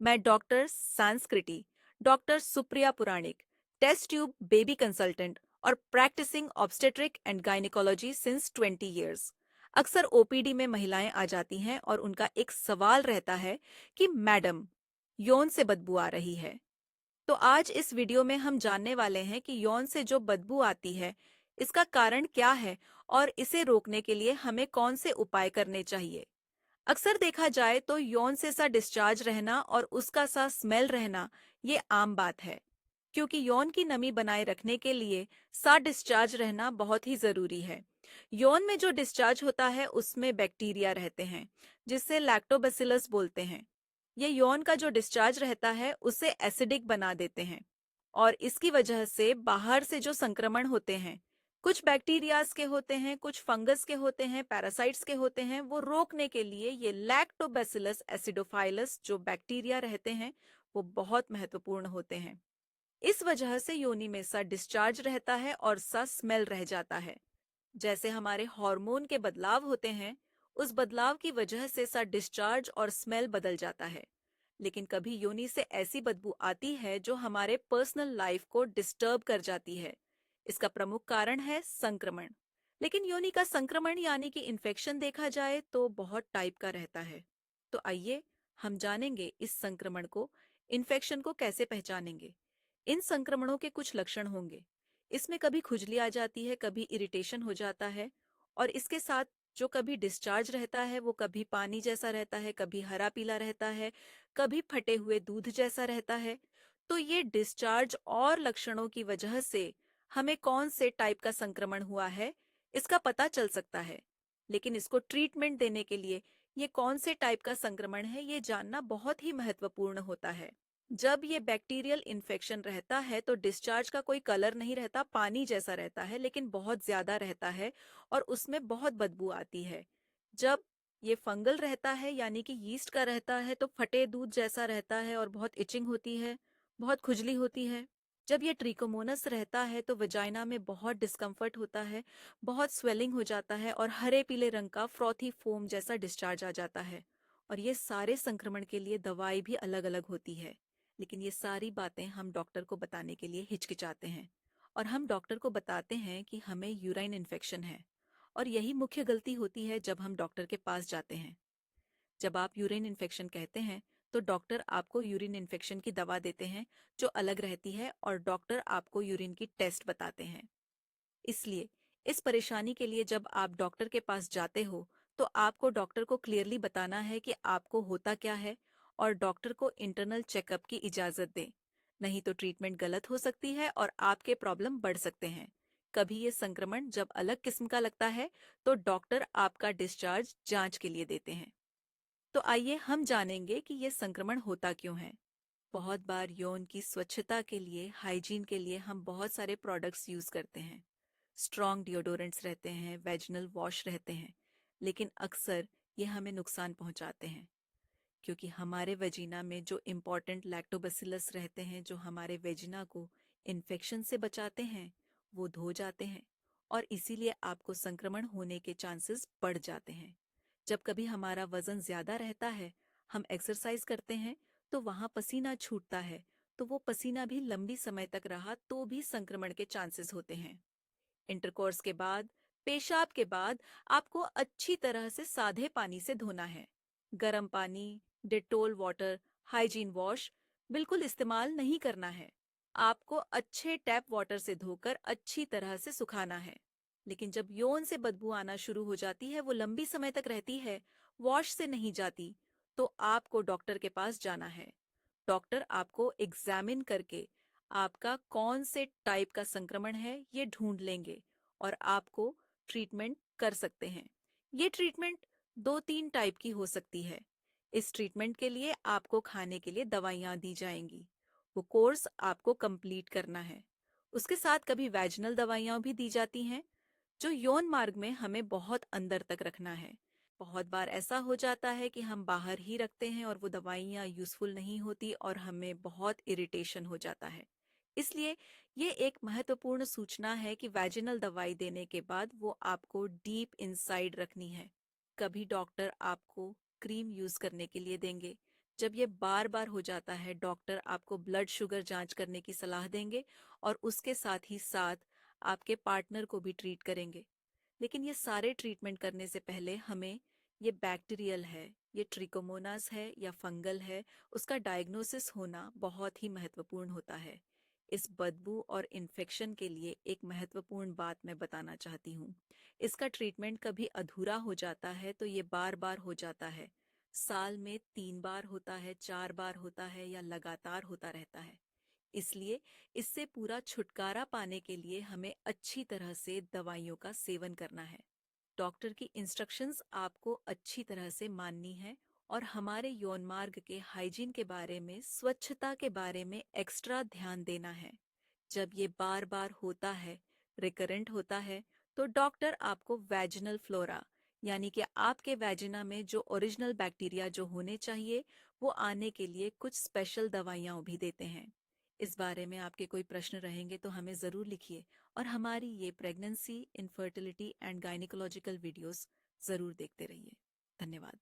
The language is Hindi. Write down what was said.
मैं doctor Sanskriti, doctor Supriya Puranik, test tube baby consultant और practising obstetric and gynaecology since 20 years. अक्सर ओपीडी में महिलाएं आ जाती हैं और उनका एक सवाल रहता है कि मैडम, यौन से बदबू आ रही है। तो आज इस वीडियो में हम जानने वाले हैं कि यौन से जो बदबू आती है, इसका कारण क्या है और इसे रोकने के लिए हमें कौन से उपाय करने चाहिए। अक्सर देखा जाए तो यौन से सा डिस्चार्ज रहना और उसका सा स्मेल रहना ये आम बात है, क्योंकि यौन की नमी बनाए रखने के लिए सा डिस्चार्ज रहना बहुत ही जरूरी है। यौन में जो डिस्चार्ज होता है उसमें बैक्टीरिया रहते हैं, जिससे लैक्टोबैसिलस बोलते हैं। ये यौन का जो डिस्चार्ज रहता है उसे एसिडिक बना देते हैं, और इसकी वजह से बाहर से जो संक्रमण होते हैं, कुछ बैक्टीरियाज के होते हैं, कुछ फंगस के होते हैं, पैरासाइट्स के होते हैं, वो रोकने के लिए ये लैक्टोबैसिलस एसिडोफाइलस जो बैक्टीरिया रहते हैं वो बहुत महत्वपूर्ण होते हैं। इस वजह से योनि में सा डिस्चार्ज रहता है और सा स्मेल रह जाता है। जैसे हमारे हार्मोन के बदलाव होते हैं, उस बदलाव की वजह से सा डिस्चार्ज और स्मेल बदल जाता है। लेकिन कभी योनि से ऐसी बदबू आती है जो हमारे पर्सनल लाइफ को डिस्टर्ब कर जाती है। इसका प्रमुख कारण है संक्रमण। लेकिन योनि का संक्रमण यानी कि इन्फेक्शन देखा जाए तो बहुत टाइप का रहता है। तो आइए हम जानेंगे इस संक्रमण को, इन्फेक्शन को कैसे पहचानेंगे। इन संक्रमणों के कुछ लक्षण होंगे। इसमें कभी खुजली आ जाती है, कभी इरिटेशन हो जाता है, और इसके साथ जो कभी डिस्चार्ज रहता है वो कभी पानी जैसा रहता है, कभी हरा पीला रहता है, कभी फटे हुए दूध जैसा रहता है। तो ये डिस्चार्ज और लक्षणों की वजह से हमें कौन से टाइप का संक्रमण हुआ है इसका पता चल सकता है। लेकिन इसको ट्रीटमेंट देने के लिए ये कौन से टाइप का संक्रमण है ये जानना बहुत ही महत्वपूर्ण होता है। जब ये बैक्टीरियल इन्फेक्शन रहता है तो डिस्चार्ज का कोई कलर नहीं रहता, पानी जैसा रहता है, लेकिन बहुत ज्यादा रहता है और उसमें बहुत बदबू आती है। जब ये फंगल रहता है यानी कि यीस्ट का रहता है तो फटे दूध जैसा रहता है और बहुत इचिंग होती है, बहुत खुजली होती है। जब ये ट्रिकोमोनस रहता है तो वजाइना में बहुत डिस्कम्फर्ट होता है, बहुत स्वेलिंग हो जाता है और हरे पीले रंग का फ्रॉथी फोम जैसा डिस्चार्ज आ जाता है। और ये सारे संक्रमण के लिए दवाई भी अलग अलग होती है। लेकिन ये सारी बातें हम डॉक्टर को बताने के लिए हिचकिचाते हैं, और हम डॉक्टर को बताते हैं कि हमें यूराइन इन्फेक्शन है। और यही मुख्य गलती होती है जब हम डॉक्टर के पास जाते हैं। जब आप यूरिन इन्फेक्शन कहते हैं तो डॉक्टर आपको यूरिन इन्फेक्शन की दवा देते हैं जो अलग रहती है, और डॉक्टर आपको यूरिन की टेस्ट बताते हैं। इसलिए इस परेशानी के लिए जब आप डॉक्टर के पास जाते हो तो आपको डॉक्टर को क्लियरली बताना है कि आपको होता क्या है, और डॉक्टर को इंटरनल चेकअप की इजाजत दें। नहीं तो ट्रीटमेंट गलत हो सकती है और आपके प्रॉब्लम बढ़ सकते हैं। कभी ये संक्रमण जब अलग किस्म का लगता है तो डॉक्टर आपका डिस्चार्ज जांच के लिए देते हैं। तो आइए हम जानेंगे कि ये संक्रमण होता क्यों है। बहुत बार यौन की स्वच्छता के लिए, हाइजीन के लिए हम बहुत सारे प्रोडक्ट्स यूज करते हैं। स्ट्रॉन्ग डिओडोरेंट्स रहते हैं, वेजिनल वॉश रहते हैं, लेकिन अक्सर ये हमें नुकसान पहुंचाते हैं, क्योंकि हमारे वेजिना में जो इम्पोर्टेंट लैक्टोबैसिलस रहते हैं जो हमारे वेजिना को इन्फेक्शन से बचाते हैं, वो धो जाते हैं, और इसीलिए आपको संक्रमण होने के चांसेस बढ़ जाते हैं। जब कभी हमारा वजन ज्यादा रहता है, हम एक्सरसाइज करते हैं, तो वहां पसीना छूटता है, तो वो पसीना भी लंबी समय तक रहा तो भी संक्रमण के चांसेस होते हैं। इंटरकोर्स के बाद, पेशाब के बाद आपको अच्छी तरह से सादे पानी से धोना है। गर्म पानी, डेटोल वाटर, हाइजीन वॉश बिल्कुल इस्तेमाल नहीं करना है। आपको अच्छे टैप वाटर से धोकर अच्छी तरह से सुखाना है। लेकिन जब यौन से बदबू आना शुरू हो जाती है, वो लंबी समय तक रहती है, वॉश से नहीं जाती, तो आपको डॉक्टर के पास जाना है। डॉक्टर आपको एग्जामिन करके आपका कौन से टाइप का संक्रमण है ये ढूंढ लेंगे, और आपको ट्रीटमेंट कर सकते हैं। ये ट्रीटमेंट दो तीन टाइप की हो सकती है। इस ट्रीटमेंट के लिए आपको खाने के लिए दवाइयाँ दी जाएंगी। वो कोर्स आपको कंप्लीट करना है। उसके साथ कभी वैजिनल दवाइयाँ भी दी जाती हैं, जो यौन मार्ग में हमें बहुत अंदर तक रखना है। बहुत बार ऐसा हो जाता है कि हम बाहर ही रखते हैं और वो दवाइयाँ यूजफुल नहीं होती और हमें बहुत इरिटेशन हो जाता है। इसलिए ये एक महत्वपूर्ण सूचना है कि वैजिनल दवाई देने के बाद वो आपको डीप इनसाइड रखनी है। कभी डॉक्टर आपको क्रीम यूज करने के लिए देंगे, जब ये बार बार हो जाता है, डॉक्टर आपको ब्लड शुगर जांच करने की सलाह देंगे और उसके साथ ही साथ आपके पार्टनर को भी ट्रीट करेंगे। लेकिन ये सारे ट्रीटमेंट करने से पहले हमें ये बैक्टीरियल है, ये ट्रिकोमोनास है या फंगल है, उसका डायग्नोसिस होना बहुत ही महत्वपूर्ण होता है। इस बदबू और इन्फेक्शन के लिए एक महत्वपूर्ण बात मैं बताना चाहती हूँ। इसका ट्रीटमेंट कभी अधूरा हो जाता है तो ये बार बार हो जाता है। साल में 3 बार होता है, 4 बार होता है या लगातार होता रहता है। इसलिए इससे पूरा छुटकारा पाने के लिए हमें अच्छी तरह से दवाइयों का सेवन करना है। डॉक्टर की इंस्ट्रक्शंस आपको अच्छी तरह से माननी है और हमारे यौन मार्ग के हाइजीन के बारे में, स्वच्छता के बारे में एक्स्ट्रा ध्यान देना है। जब ये बार बार होता है, रिकरेंट होता है, तो डॉक्टर आपको वैजिनल फ्लोरा यानी कि आपके वैजिना में जो ओरिजिनल बैक्टीरिया जो होने चाहिए वो आने के लिए कुछ स्पेशल दवाइयाँ भी देते हैं। इस बारे में आपके कोई प्रश्न रहेंगे तो हमें ज़रूर लिखिए और हमारी ये pregnancy, infertility and gynaecological videos ज़रूर देखते रहिए। धन्यवाद।